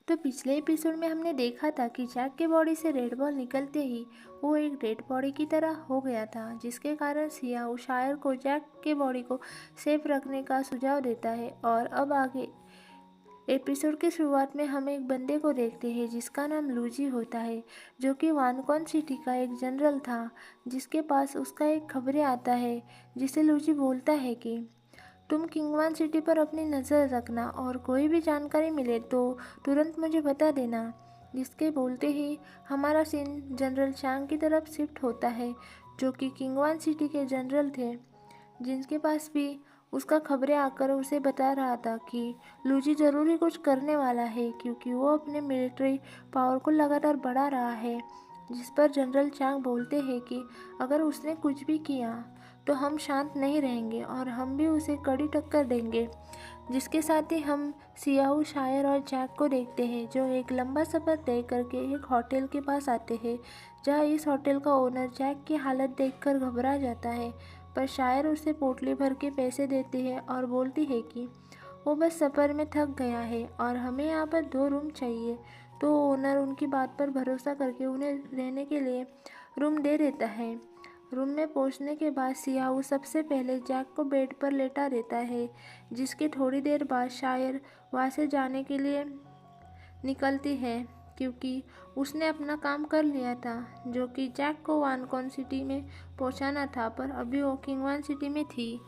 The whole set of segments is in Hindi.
तो पिछले एपिसोड में हमने देखा था कि जैक के बॉडी से रेड बॉल निकलते ही वो एक डेड बॉडी की तरह हो गया था, जिसके कारण सियाओ शायर को जैक के बॉडी को सेफ रखने का सुझाव देता है। और अब आगे एपिसोड की शुरुआत में हम एक बंदे को देखते हैं जिसका नाम लूजी होता है, जो कि वानकॉन सिटी का एक जनरल था, जिसके पास उसका एक खबरें आता है, जिसे लूजी बोलता है कि तुम किंगवान सिटी पर अपनी नज़र रखना और कोई भी जानकारी मिले तो तुरंत मुझे बता देना। जिसके बोलते ही हमारा सीन जनरल चांग की तरफ शिफ्ट होता है, जो कि किंगवान सिटी के जनरल थे, जिनके पास भी उसका खबरें आकर उसे बता रहा था कि लूजी ज़रूर ही कुछ करने वाला है, क्योंकि वो अपने मिलिट्री पावर को लगातार बढ़ा रहा है। जिस पर जनरल चांग बोलते हैं कि अगर उसने कुछ भी किया तो हम शांत नहीं रहेंगे और हम भी उसे कड़ी टक्कर देंगे। जिसके साथ ही हम सियाओ, शायर और जैक को देखते हैं, जो एक लंबा सफ़र तय करके एक होटल के पास आते हैं, जहां इस होटल का ओनर जैक की हालत देखकर घबरा जाता है। पर शायर उसे पोटली भर के पैसे देती है और बोलती है कि वो बस सफ़र में थक गया है और हमें यहाँ पर 2 रूम चाहिए। तो ओनर उनकी बात पर भरोसा करके उन्हें रहने के लिए रूम दे देता है। रूम में पहुंचने के बाद सियाओ सबसे पहले जैक को बेड पर लेटा देता है, जिसके थोड़ी देर बाद शायर वहाँ से जाने के लिए निकलती है, क्योंकि उसने अपना काम कर लिया था, जो कि जैक को वानकॉन सिटी में पहुंचाना था, पर अभी वो किंगवान सिटी में थी।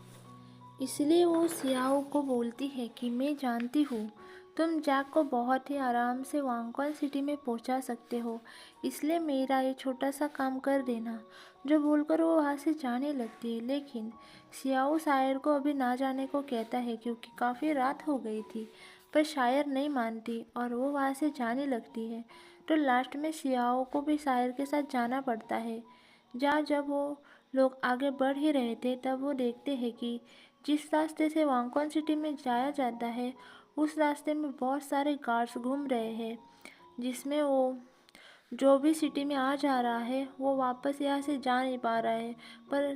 इसलिए वो सियाओ को बोलती है कि मैं जानती हूँ तुम जैक को बहुत ही आराम से वांगकॉन सिटी में पहुंचा सकते हो, इसलिए मेरा ये छोटा सा काम कर देना। जो बोलकर वो वहाँ से जाने लगती है, लेकिन सियाओ शायर को अभी ना जाने को कहता है, क्योंकि काफ़ी रात हो गई थी। पर शायर नहीं मानती और वो वहाँ से जाने लगती है। तो लास्ट में सियाओ को भी शायर के साथ जाना पड़ता है। जब वो लोग आगे बढ़ ही रहे थे, तब वो देखते हैं कि जिस रास्ते से वांगकॉन सिटी में जाया जाता है, उस रास्ते में बहुत सारे गार्ड्स घूम रहे हैं, जिसमें वो जो भी सिटी में आ जा रहा है वो वापस यहाँ से जा नहीं पा रहा है। पर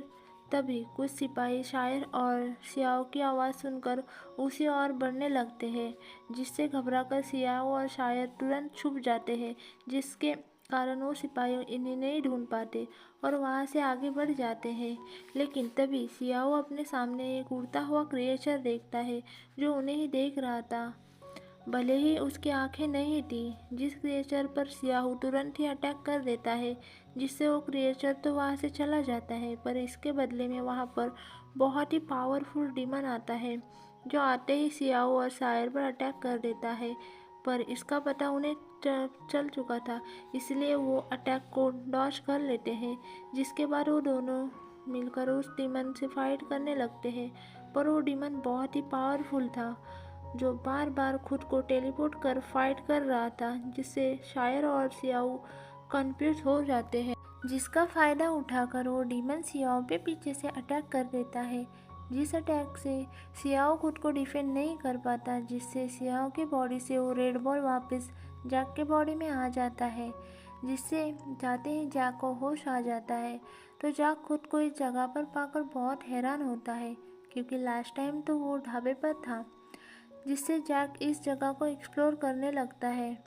तभी कुछ सिपाही शायर और सियाओ की आवाज़ सुनकर उसी ओर बढ़ने लगते हैं, जिससे घबराकर सियाओ और शायर तुरंत छुप जाते हैं, जिसके कारण वो सिपाही इन्हें नहीं ढूंढ पाते और वहाँ से आगे बढ़ जाते हैं। लेकिन तभी सियाओ अपने सामने एक उड़ता हुआ क्रिएचर देखता है, जो उन्हें ही देख रहा था, भले ही उसकी आंखें नहीं थी। जिस क्रिएचर पर सियाहू तुरंत ही अटैक कर देता है, जिससे वो क्रिएचर तो वहाँ से चला जाता है, पर इसके बदले में वहाँ पर बहुत ही पावरफुल डीमन आता है, जो आते ही सियाहू और शायर पर अटैक कर देता है। पर इसका पता उन्हें चल चुका था, इसलिए वो अटैक को डॉज कर लेते हैं। जिसके बाद वो दोनों मिलकर उस डीमन से फाइट करने लगते हैं। पर वो डीमन बहुत ही पावरफुल था, जो बार बार खुद को टेलीपोर्ट कर फाइट कर रहा था, जिससे शायर और सियाओ कंफ्यूज हो जाते हैं। जिसका फ़ायदा उठाकर वो डीमन सियाओ पे पीछे से अटैक कर देता है, जिस अटैक से सियाओ खुद को डिफेंड नहीं कर पाता, जिससे सियाओ की बॉडी से वो रेड बॉल वापस जैक के बॉडी में आ जाता है, जिससे जाते ही जैक को होश आ जाता है। तो जैक खुद को इस जगह पर पाकर बहुत हैरान होता है, क्योंकि लास्ट टाइम तो वो ढाबे पर था। जिससे जैक इस जगह को एक्सप्लोर करने लगता है,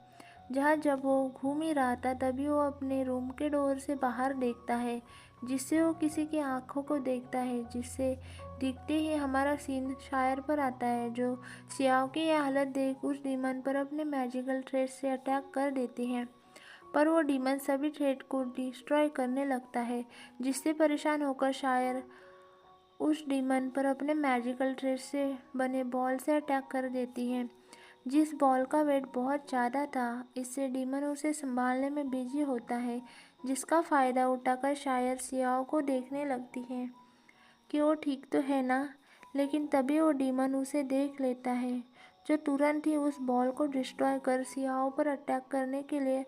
जहाँ जब वो घूम ही रहा था तभी वो अपने रूम के डोर से बाहर देखता है, जिससे वो किसी की आंखों को देखता है, जिससे दिखते ही हमारा सीन शायर पर आता है, जो सियाओ की यह हालत देख उस डीमन पर अपने मैजिकल थ्रेड से अटैक कर देती है। पर वो डीमन सभी थ्रेड को डिस्ट्रॉय करने लगता है, जिससे परेशान होकर शायर उस डीमन पर अपने मैजिकल थ्रेड से बने बॉल से अटैक कर देती है। जिस बॉल का वेट बहुत ज़्यादा था, इससे डीमन उसे संभालने में बिजी होता है, जिसका फ़ायदा उठाकर शायर सियाओ को देखने लगती है कि वो ठीक तो है ना। लेकिन तभी वो डीमन उसे देख लेता है, जो तुरंत ही उस बॉल को डिस्ट्रॉय कर सियाओ पर अटैक करने के लिए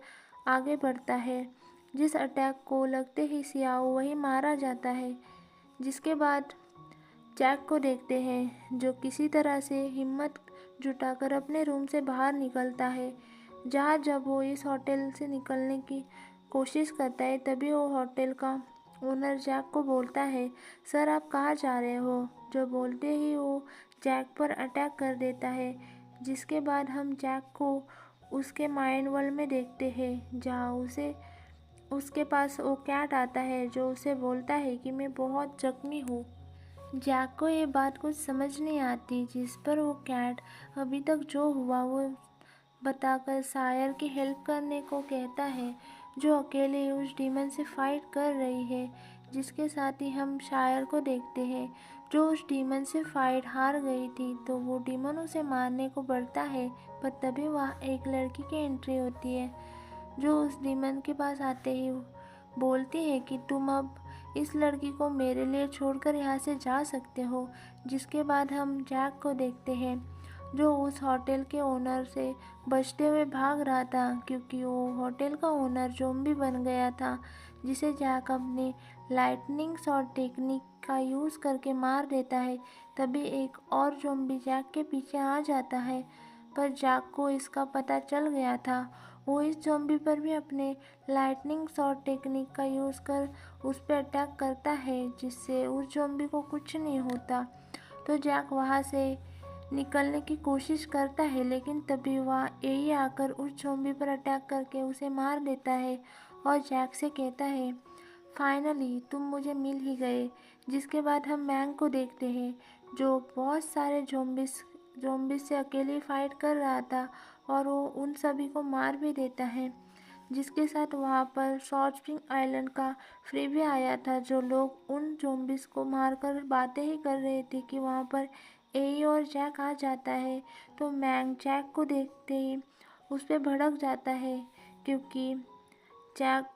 आगे बढ़ता है, जिस अटैक को लगते ही सियाओ वही मारा जाता है। जिसके बाद जैक को देखते हैं, जो किसी तरह से हिम्मत जुटाकर अपने रूम से बाहर निकलता है, जहाँ जब वो इस होटल से निकलने की कोशिश करता है, तभी वो होटल का ओनर जैक को बोलता है, सर आप कहाँ जा रहे हो? जो बोलते ही वो जैक पर अटैक कर देता है। जिसके बाद हम जैक को उसके माइंड वर्ल्ड में देखते हैं, जहाँ उसके पास वो कैट आता है जो उसे बोलता है कि मैं बहुत जख्मी हूँ। जैक को ये बात कुछ समझ नहीं आती, जिस पर वो कैट अभी तक जो हुआ वो बताकर सायर की हेल्प करने को कहता है, जो अकेले उस डीमन से फाइट कर रही है। जिसके साथ ही हम शायर को देखते हैं, जो उस डीमन से फाइट हार गई थी, तो वो डीमन उसे मारने को बढ़ता है। पर तभी वहाँ एक लड़की की एंट्री होती है, जो उस डीमन के पास आते ही बोलती है कि तुम अब इस लड़की को मेरे लिए छोड़कर यहाँ से जा सकते हो। जिसके बाद हम जैक को देखते हैं, जो उस होटल के ओनर से बचते हुए भाग रहा था, क्योंकि वो होटल का ओनर ज़ॉम्बी बन गया था, जिसे जैक अपने लाइटनिंग शॉट टेक्निक का यूज़ करके मार देता है। तभी एक और ज़ॉम्बी जैक के पीछे आ जाता है, पर जैक को इसका पता चल गया था। वो इस ज़ॉम्बी पर भी अपने लाइटनिंग शॉट टेक्निक का यूज़ कर उस पर अटैक करता है, जिससे उस ज़ॉम्बी को कुछ नहीं होता। तो जैक वहाँ से निकलने की कोशिश करता है, लेकिन तभी वहाँ एई आकर उस ज़ॉम्बी पर अटैक करके उसे मार देता है और जैक से कहता है, फाइनली तुम मुझे मिल ही गए। जिसके बाद हम मैंग को देखते हैं, जो बहुत सारे ज़ॉम्बिस से अकेले फाइट कर रहा था और वो उन सभी को मार भी देता है। जिसके साथ वहाँ पर शॉर्ट स्प्रिंग आइलैंड का फ्री भी आया था, जो लोग उन ज़ॉम्बिस को मारकर बातें ही कर रहे थे कि वहाँ पर एई और जैक आ जाता है। तो मैंग जैक को देखते ही उस पर भड़क जाता है, क्योंकि जैक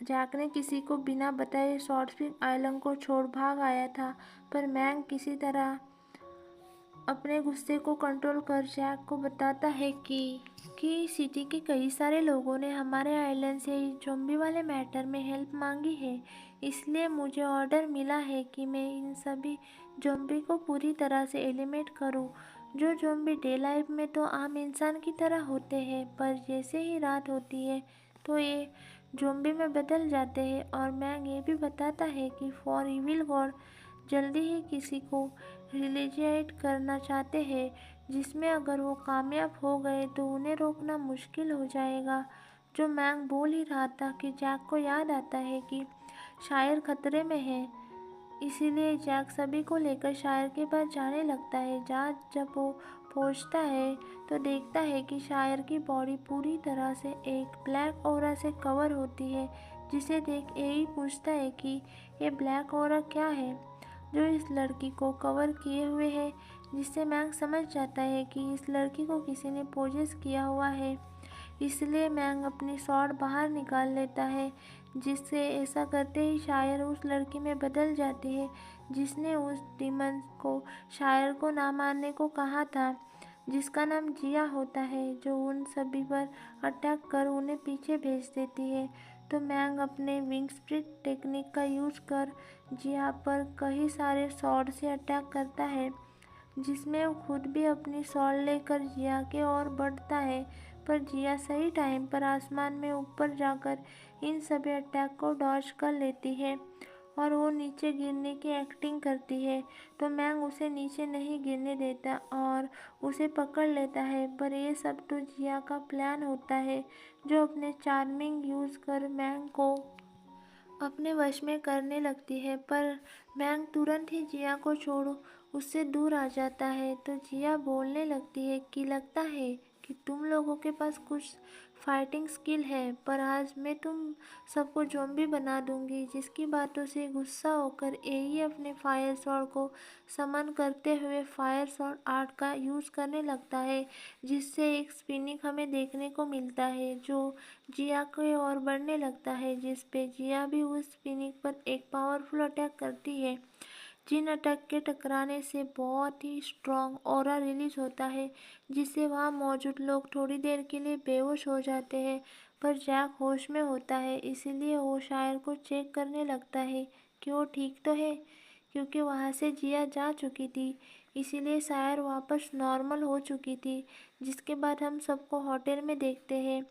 जैक ने किसी को बिना बताए शॉर्ट स्प्रिंग आइलैंड को छोड़ भाग आया था। पर मैंग किसी तरह अपने गुस्से को कंट्रोल कर जैक को बताता है कि सिटी के कई सारे लोगों ने हमारे आइलैंड से इस ज़ॉम्बी वाले मैटर में हेल्प मांगी है, इसलिए मुझे ऑर्डर मिला है कि मैं इन सभी ज़ॉम्बी को पूरी तरह से एलिमिनेट करूं। जो ज़ॉम्बी डे लाइफ में तो आम इंसान की तरह होते हैं, पर जैसे ही रात होती है तो ये ज़ॉम्बी में बदल जाते हैं। और मैंग ये भी बताता है कि फॉर इविल गॉड जल्दी ही किसी को रिलीजिएट करना चाहते हैं, जिसमें अगर वो कामयाब हो गए तो उन्हें रोकना मुश्किल हो जाएगा। जो मैंग बोल ही रहा था कि जैक को याद आता है कि शायर खतरे में है, इसीलिए जैक सभी को लेकर शायर के पास जाने लगता है। जहाँ जब वो पहुँचता है तो देखता है कि शायर की बॉडी पूरी तरह से एक ब्लैक ऑरा से कवर होती है, जिसे देख यही पूछता है कि ये ब्लैक ऑरा क्या है जो इस लड़की को कवर किए हुए है। जिससे मैंग समझ जाता है कि इस लड़की को किसी ने पोजेस किया हुआ है। इसलिए मैंग अपनी शॉट बाहर निकाल लेता है, जिससे ऐसा करते ही शायर उस लड़की में बदल जाती है, जिसने उस डीमन को शायर को ना मारने को कहा था, जिसका नाम जिया होता है, जो उन सभी पर अटैक कर उन्हें पीछे भेज देती है। तो मैंग अपने विंग स्प्रिट टेक्निक का यूज कर जिया पर कई सारे शॉट से अटैक करता है, जिसमें वो खुद भी अपनी शॉट लेकर जिया के ओर बढ़ता है। पर जिया सही टाइम पर आसमान में ऊपर जाकर इन सभी अटैक को डॉज कर लेती है और वो नीचे गिरने की एक्टिंग करती है। तो मैंग उसे नीचे नहीं गिरने देता और उसे पकड़ लेता है। पर ये सब तो जिया का प्लान होता है, जो अपने चार्मिंग यूज़ कर मैंग को अपने वश में करने लगती है। पर मैंग तुरंत ही जिया को छोड़ उससे दूर आ जाता है। तो जिया बोलने लगती है कि लगता है कि तुम लोगों के पास कुछ फाइटिंग स्किल है, पर आज मैं तुम सबको ज़ॉम्बी बना दूंगी। जिसकी बातों से गुस्सा होकर एई अपने फायर शॉट को समन करते हुए फायर शॉट आर्ट का यूज़ करने लगता है, जिससे एक स्पिनिक हमें देखने को मिलता है, जो जिया की ओर बढ़ने लगता है, जिस पे जिया भी उस स्पिनिक पर एक पावरफुल अटैक करती है, जिन अटैक के टकराने से बहुत ही स्ट्रॉन्ग ऑरा रिलीज होता है, जिससे वहाँ मौजूद लोग थोड़ी देर के लिए बेहोश हो जाते हैं। पर जैक होश में होता है, इसीलिए वो शायर को चेक करने लगता है कि वो ठीक तो है, क्योंकि वहाँ से जिया जा चुकी थी, इसीलिए शायर वापस नॉर्मल हो चुकी थी। जिसके बाद हम सबको होटल में देखते हैं,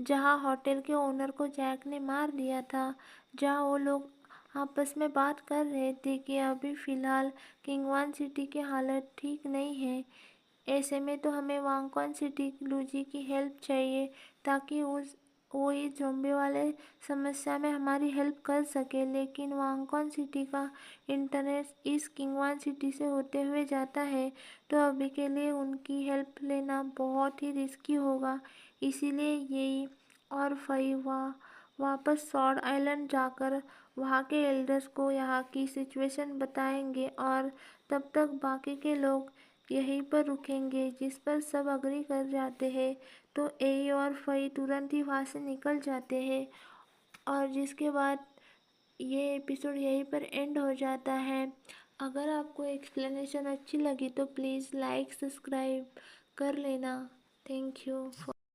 जहाँ होटल के ओनर को जैक ने मार दिया था, जहाँ वो लोग आपस में बात कर रहे थे कि अभी फ़िलहाल किंगवान सिटी की हालत ठीक नहीं है, ऐसे में तो हमें वांगकॉन सिटी लूजी की हेल्प चाहिए ताकि वो इस ज़ॉम्बी वाले समस्या में हमारी हेल्प कर सके। लेकिन वांगकॉन सिटी का इंटरनेट इस किंगवान सिटी से होते हुए जाता है, तो अभी के लिए उनकी हेल्प लेना बहुत ही रिस्की होगा। इसीलिए येई और फई वापस सॉर्ड आइलैंड जाकर वहाँ के एल्डर्स को यहाँ की सिचुएशन बताएंगे और तब तक बाकी के लोग यहीं पर रुकेंगे, जिस पर सब अग्री कर जाते हैं। तो ए और फई तुरंत ही वहाँ से निकल जाते हैं और जिसके बाद ये एपिसोड यहीं पर एंड हो जाता है। अगर आपको एक्सप्लेनेशन अच्छी लगी तो प्लीज़ लाइक सब्सक्राइब कर लेना। Thank you.